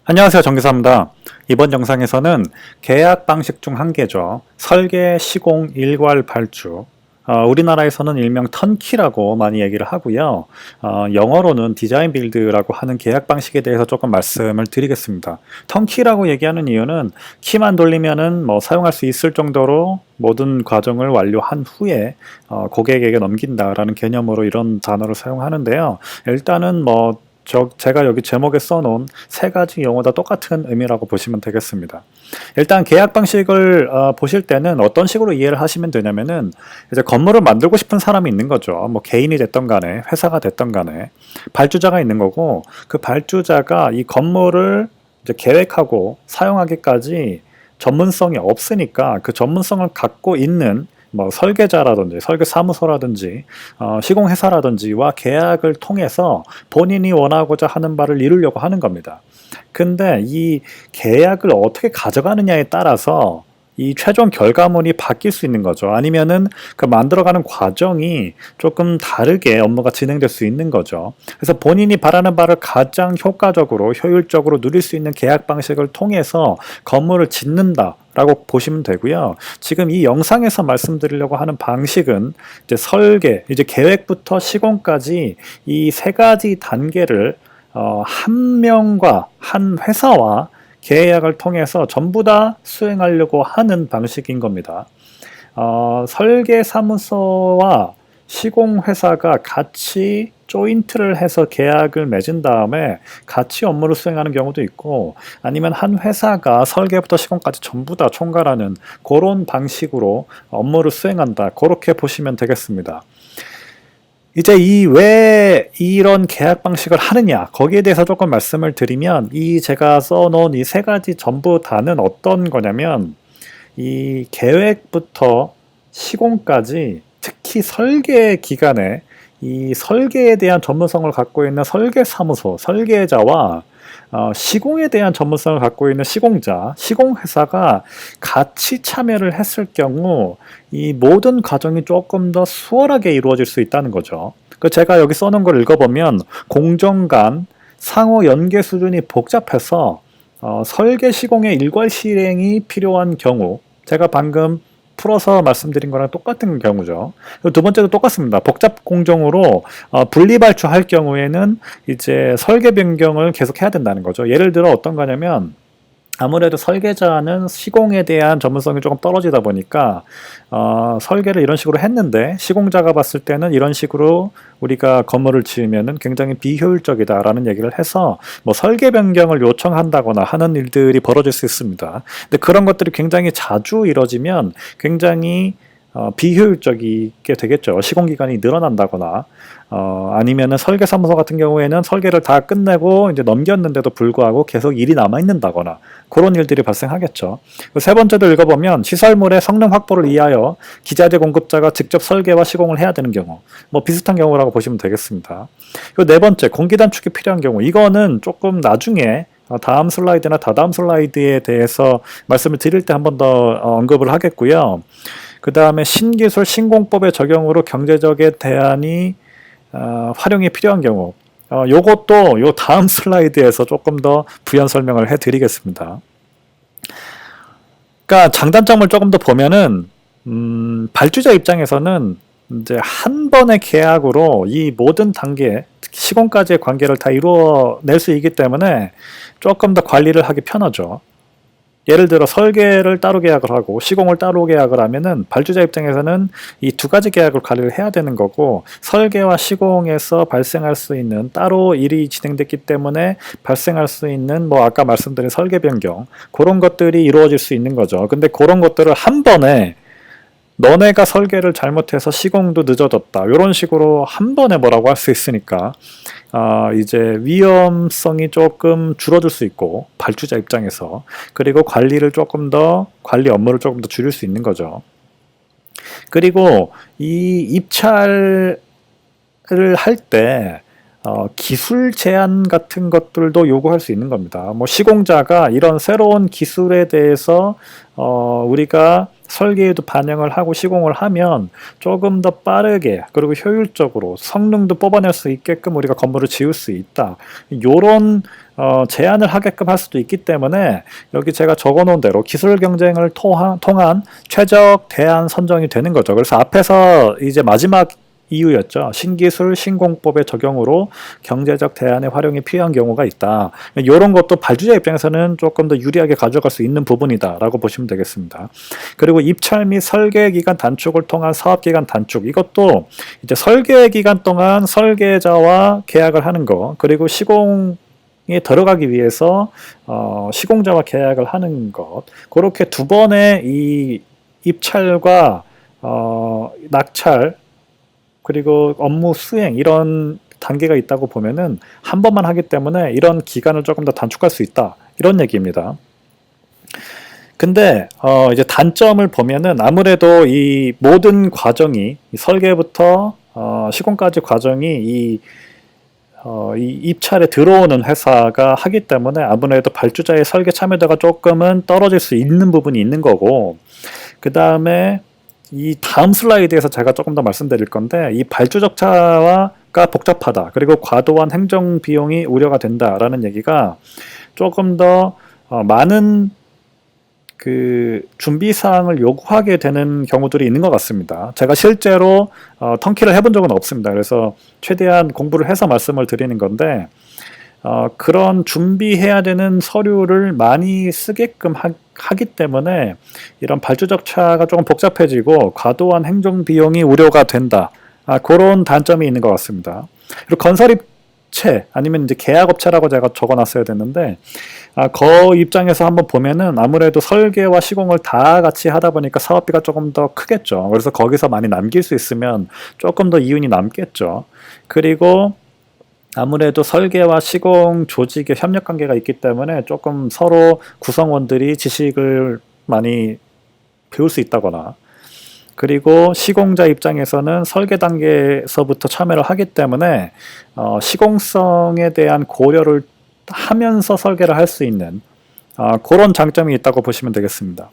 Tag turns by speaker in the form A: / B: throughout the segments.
A: 안녕하세요. 정기사입니다. 이번 영상에서는 계약 방식 중 한 개죠. 설계, 시공, 일괄, 발주. 우리나라에서는 일명 턴키라고 많이 얘기를 하고요. 영어로는 디자인 빌드라고 하는 계약 방식에 대해서 조금 말씀을 드리겠습니다. 턴키라고 얘기하는 이유는 키만 돌리면은 사용할 수 있을 정도로 모든 과정을 완료한 후에 고객에게 넘긴다라는 개념으로 이런 단어를 사용하는데요. 일단은 제가 여기 제목에 써놓은 세 가지 용어 다 똑같은 의미라고 보시면 되겠습니다. 일단 계약 방식을 보실 때는 어떤 식으로 이해를 하시면 되냐면은 이제 건물을 만들고 싶은 사람이 있는 거죠. 개인이 됐던 간에 회사가 됐던 간에 발주자가 있는 거고, 그 발주자가 이 건물을 이제 계획하고 사용하기까지 전문성이 없으니까 그 전문성을 갖고 있는 설계자라든지 설계사무소라든지 시공회사라든지와 계약을 통해서 본인이 원하고자 하는 바를 이루려고 하는 겁니다. 근데 이 계약을 어떻게 가져가느냐에 따라서 이 최종 결과물이 바뀔 수 있는 거죠. 아니면은 그 만들어가는 과정이 조금 다르게 업무가 진행될 수 있는 거죠. 그래서 본인이 바라는 바를 가장 효과적으로 효율적으로 누릴 수 있는 계약 방식을 통해서 건물을 짓는다 라고 보시면 되고요. 지금 이 영상에서 말씀드리려고 하는 방식은 이제 설계, 이제 계획부터 시공까지 이 세 가지 단계를 한 명과 한 회사와 계약을 통해서 전부 다 수행하려고 하는 방식인 겁니다. 설계사무소와 시공회사가 같이 조인트를 해서 계약을 맺은 다음에 같이 업무를 수행하는 경우도 있고, 아니면 한 회사가 설계부터 시공까지 전부 다 총괄하는 그런 방식으로 업무를 수행한다. 그렇게 보시면 되겠습니다. 이제 왜 이런 계약 방식을 하느냐, 거기에 대해서 조금 말씀을 드리면, 제가 써놓은 이 세 가지 전부 다는 어떤 거냐면, 이 계획부터 시공까지 특히 설계 기간에 이 설계에 대한 전문성을 갖고 있는 설계사무소, 설계자와 시공에 대한 전문성을 갖고 있는 시공자, 시공회사가 같이 참여를 했을 경우 이 모든 과정이 조금 더 수월하게 이루어질 수 있다는 거죠. 제가 여기 써놓은 걸 읽어보면 공정 간 상호 연계 수준이 복잡해서 설계 시공의 일괄 실행이 필요한 경우, 제가 방금 풀어서 말씀드린 거랑 똑같은 경우죠. 두 번째도 똑같습니다. 복잡 공정으로 분리 발주할 경우에는 이제 설계 변경을 계속 해야 된다는 거죠. 예를 들어 어떤 거냐면, 아무래도 설계자는 시공에 대한 전문성이 조금 떨어지다 보니까 설계를 이런 식으로 했는데 시공자가 봤을 때는 이런 식으로 우리가 건물을 지으면은 굉장히 비효율적이다라는 얘기를 해서 설계 변경을 요청한다거나 하는 일들이 벌어질 수 있습니다. 근데 그런 것들이 굉장히 자주 이뤄지면 굉장히 비효율적이게 되겠죠. 시공기간이 늘어난다거나 아니면은 설계사무소 같은 경우에는 설계를 다 끝내고 이제 넘겼는데도 불구하고 계속 일이 남아있는다거나 그런 일들이 발생하겠죠. 세 번째도 읽어보면 시설물의 성능 확보를 위하여 기자재 공급자가 직접 설계와 시공을 해야 되는 경우, 비슷한 경우라고 보시면 되겠습니다. 네 번째, 공기 단축이 필요한 경우, 이거는 조금 나중에 다음 슬라이드나 다다음 슬라이드에 대해서 말씀을 드릴 때 한 번 더 언급을 하겠고요. 그 다음에 신기술 신공법의 적용으로 경제적인 대안이 활용이 필요한 경우, 요것도 요 다음 슬라이드에서 조금 더 부연 설명을 해드리겠습니다. 그러니까 장단점을 조금 더 보면은 발주자 입장에서는 이제 한 번의 계약으로 이 모든 단계, 시공까지의 관계를 다 이루어낼 수 있기 때문에 조금 더 관리를 하기 편하죠. 예를 들어 설계를 따로 계약을 하고 시공을 따로 계약을 하면은 발주자 입장에서는 이 두 가지 계약을 관리를 해야 되는 거고, 설계와 시공에서 발생할 수 있는 따로 일이 진행됐기 때문에 발생할 수 있는 아까 말씀드린 설계 변경, 그런 것들이 이루어질 수 있는 거죠. 근데 그런 것들을 한 번에 너네가 설계를 잘못해서 시공도 늦어졌다, 이런 식으로 한 번에 뭐라고 할 수 있으니까 이제 위험성이 조금 줄어들 수 있고, 발주자 입장에서, 그리고 관리 업무를 조금 더 줄일 수 있는 거죠. 그리고 이 입찰을 할 때 기술 제한 같은 것들도 요구할 수 있는 겁니다. 시공자가 이런 새로운 기술에 대해서 우리가 설계에도 반영을 하고 시공을 하면 조금 더 빠르게 그리고 효율적으로 성능도 뽑아낼 수 있게끔 우리가 건물을 지을 수 있다. 요런 제안을 하게끔 할 수도 있기 때문에 여기 제가 적어놓은 대로 기술 경쟁을 통한 최적 대안 선정이 되는 거죠. 그래서 앞에서 이제 마지막 이유였죠. 신기술 신공법의 적용으로 경제적 대안의 활용이 필요한 경우가 있다. 이런 것도 발주자 입장에서는 조금 더 유리하게 가져갈 수 있는 부분이다라고 보시면 되겠습니다. 그리고 입찰 및 설계 기간 단축을 통한 사업 기간 단축, 이것도 이제 설계 기간 동안 설계자와 계약을 하는 거, 그리고 시공에 들어가기 위해서 시공자와 계약을 하는 것, 그렇게 두 번의 이 입찰과 낙찰 그리고 업무 수행 이런 단계가 있다고 보면은 한 번만 하기 때문에 이런 기간을 조금 더 단축할 수 있다, 이런 얘기입니다. 근데 이제 단점을 보면은 아무래도 이 모든 과정이 설계부터 시공까지 과정이 이 입찰에 들어오는 회사가 하기 때문에 아무래도 발주자의 설계 참여도가 조금은 떨어질 수 있는 부분이 있는 거고, 그 다음에 이 다음 슬라이드에서 제가 조금 더 말씀드릴 건데, 이 발주 절차가 복잡하다, 그리고 과도한 행정 비용이 우려가 된다라는 얘기가 조금 더 많은 그 준비 사항을 요구하게 되는 경우들이 있는 것 같습니다. 제가 실제로 턴키를 해본 적은 없습니다. 그래서 최대한 공부를 해서 말씀을 드리는 건데, 그런 준비해야 되는 서류를 많이 쓰게끔 하기 때문에 이런 발주 절차가 조금 복잡해지고 과도한 행정 비용이 우려가 된다. 그런 단점이 있는 것 같습니다. 그리고 건설입체 아니면 이제 계약업체라고 제가 적어놨어야 됐는데, 그 입장에서 한번 보면은 아무래도 설계와 시공을 다 같이 하다 보니까 사업비가 조금 더 크겠죠. 그래서 거기서 많이 남길 수 있으면 조금 더 이윤이 남겠죠. 그리고 아무래도 설계와 시공 조직의 협력 관계가 있기 때문에 조금 서로 구성원들이 지식을 많이 배울 수 있다거나, 그리고 시공자 입장에서는 설계 단계에서부터 참여를 하기 때문에 시공성에 대한 고려를 하면서 설계를 할 수 있는 그런 장점이 있다고 보시면 되겠습니다.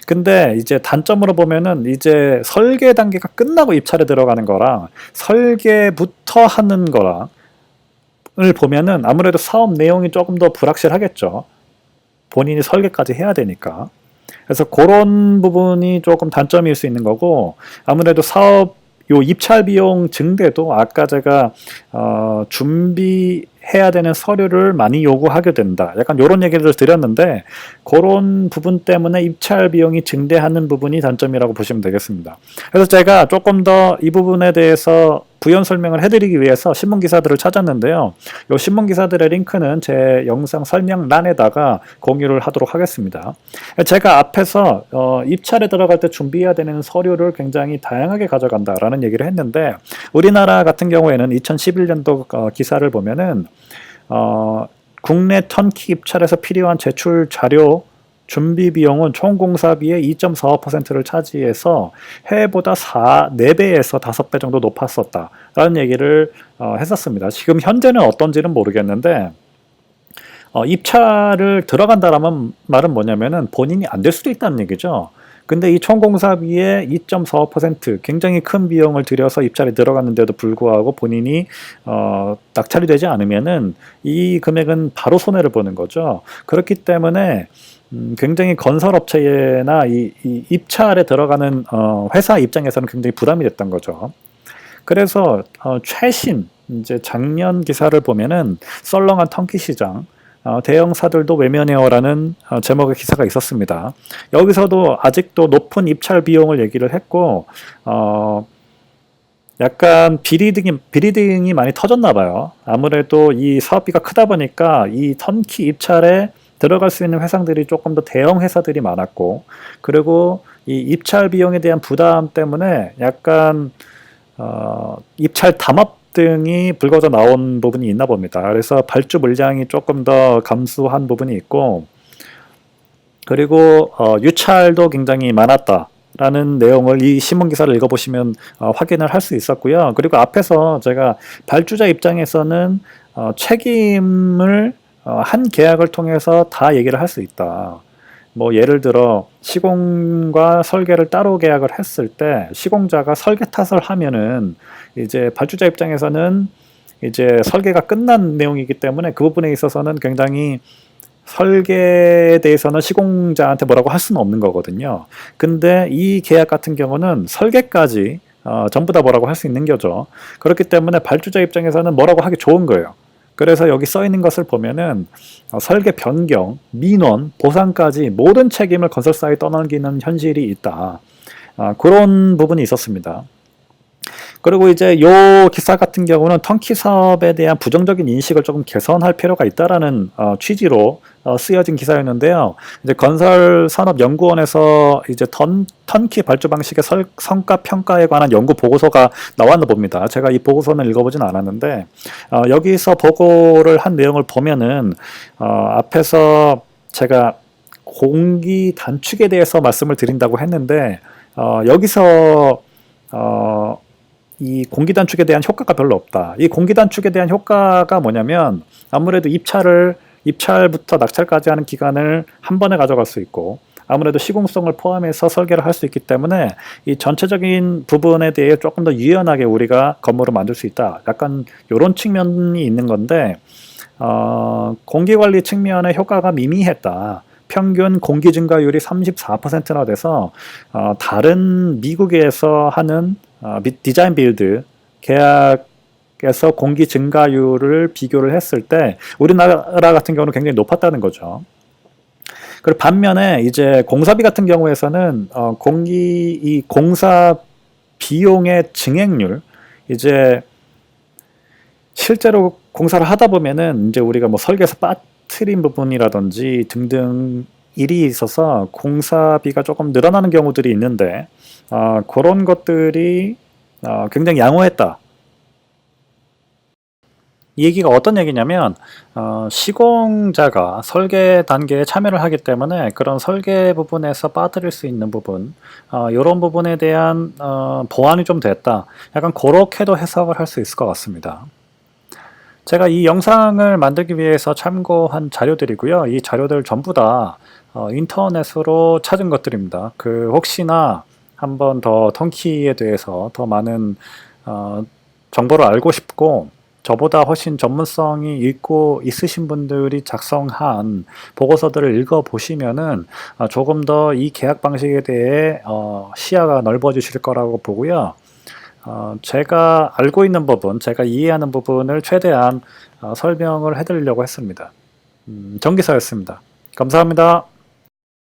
A: 근데 이제 단점으로 보면은 이제 설계 단계가 끝나고 입찰에 들어가는 거랑 설계부터 하는 거랑 을 보면은 아무래도 사업 내용이 조금 더 불확실하겠죠. 본인이 설계까지 해야 되니까. 그래서 그런 부분이 조금 단점일 수 있는 거고, 아무래도 사업 요 입찰 비용 증대도 아까 제가 준비해야 되는 서류를 많이 요구하게 된다, 약간 요런 얘기를 드렸는데, 그런 부분 때문에 입찰 비용이 증대하는 부분이 단점이라고 보시면 되겠습니다. 그래서 제가 조금 더 이 부분에 대해서 부연 설명을 해드리기 위해서 신문 기사들을 찾았는데요. 이 신문 기사들의 링크는 제 영상 설명란에다가 공유를 하도록 하겠습니다. 제가 앞에서 입찰에 들어갈 때 준비해야 되는 서류를 굉장히 다양하게 가져간다라는 얘기를 했는데, 우리나라 같은 경우에는 2011년도 기사를 보면은 국내 턴키 입찰에서 필요한 제출 자료 준비 비용은 총 공사비의 2.45%를 차지해서 해외보다 4배에서 5배 정도 높았었다라는 얘기를 했었습니다. 지금 현재는 어떤지는 모르겠는데, 입찰을 들어간다라는 말은 뭐냐면은 본인이 안 될 수도 있다는 얘기죠. 근데 이 총 공사비의 2.45% 굉장히 큰 비용을 들여서 입찰에 들어갔는데도 불구하고 본인이 낙찰이 되지 않으면은 이 금액은 바로 손해를 보는 거죠. 그렇기 때문에 굉장히 건설업체나 이 입찰에 들어가는 회사 입장에서는 굉장히 부담이 됐던 거죠. 그래서 최신 이제 작년 기사를 보면은 썰렁한 턴키 시장, 대형사들도 외면해요라는 제목의 기사가 있었습니다. 여기서도 아직도 높은 입찰 비용을 얘기를 했고, 약간 비리등이 많이 터졌나 봐요. 아무래도 이 사업비가 크다 보니까 이 턴키 입찰에 들어갈 수 있는 회사들이 조금 더 대형 회사들이 많았고, 그리고 이 입찰 비용에 대한 부담 때문에 약간 입찰 담합 등이 불거져 나온 부분이 있나 봅니다. 그래서 발주 물량이 조금 더 감소한 부분이 있고, 그리고 유찰도 굉장히 많았다라는 내용을 이 신문 기사를 읽어보시면 확인을 할 수 있었고요. 그리고 앞에서 제가 발주자 입장에서는 책임을 한 계약을 통해서 다 얘기를 할 수 있다. 뭐 예를 들어 시공과 설계를 따로 계약을 했을 때 시공자가 설계 탓을 하면은 이제 발주자 입장에서는 이제 설계가 끝난 내용이기 때문에 그 부분에 있어서는 굉장히 설계에 대해서는 시공자한테 뭐라고 할 수는 없는 거거든요. 근데 이 계약 같은 경우는 설계까지 전부 다 뭐라고 할 수 있는 거죠. 그렇기 때문에 발주자 입장에서는 뭐라고 하기 좋은 거예요. 그래서 여기 써 있는 것을 보면은 설계 변경, 민원, 보상까지 모든 책임을 건설사에 떠넘기는 현실이 있다. 그런 부분이 있었습니다. 그리고 이제 요 기사 같은 경우는 턴키 사업에 대한 부정적인 인식을 조금 개선할 필요가 있다라는 취지로 쓰여진 기사였는데요. 이제 건설산업연구원에서 이제 턴키 발주 방식의 성과 평가에 관한 연구 보고서가 나왔나 봅니다. 제가 이 보고서는 읽어보진 않았는데 여기서 보고를 한 내용을 보면은 앞에서 제가 공기 단축에 대해서 말씀을 드린다고 했는데 여기서 이 공기 단축에 대한 효과가 별로 없다. 이 공기 단축에 대한 효과가 뭐냐면 아무래도 입찰부터 낙찰까지 하는 기간을 한 번에 가져갈 수 있고 아무래도 시공성을 포함해서 설계를 할 수 있기 때문에 이 전체적인 부분에 대해 조금 더 유연하게 우리가 건물을 만들 수 있다. 약간 이런 측면이 있는 건데 공기관리 측면의 효과가 미미했다. 평균 공기 증가율이 34%나 돼서 다른 미국에서 하는 디자인 빌드 계약에서 공기 증가율을 비교를 했을 때 우리나라 같은 경우는 굉장히 높았다는 거죠. 그리고 반면에 이제 공사비 같은 경우에서는 이 공사 비용의 증액률 이제 실제로 공사를 하다 보면은 이제 우리가 뭐 설계에서 빠뜨린 부분이라든지 등등 일이 있어서 공사비가 조금 늘어나는 경우들이 있는데 그런 것들이 굉장히 양호했다. 이 얘기가 어떤 얘기냐면 시공자가 설계 단계에 참여를 하기 때문에 그런 설계 부분에서 빠뜨릴 수 있는 부분 이런 부분에 대한 보완이 좀 됐다. 약간 그렇게도 해석을 할 수 있을 것 같습니다. 제가 이 영상을 만들기 위해서 참고한 자료들이고요. 이 자료들 전부 다 인터넷으로 찾은 것들입니다. 혹시나 한번 더 턴키에 대해서 더 많은 정보를 알고 싶고 저보다 훨씬 전문성이 있고 있으신 분들이 작성한 보고서들을 읽어보시면은 조금 더 이 계약 방식에 대해 시야가 넓어지실 거라고 보고요. 제가 알고 있는 부분, 제가 이해하는 부분을 최대한 설명을 해드리려고 했습니다. 정기사였습니다. 감사합니다.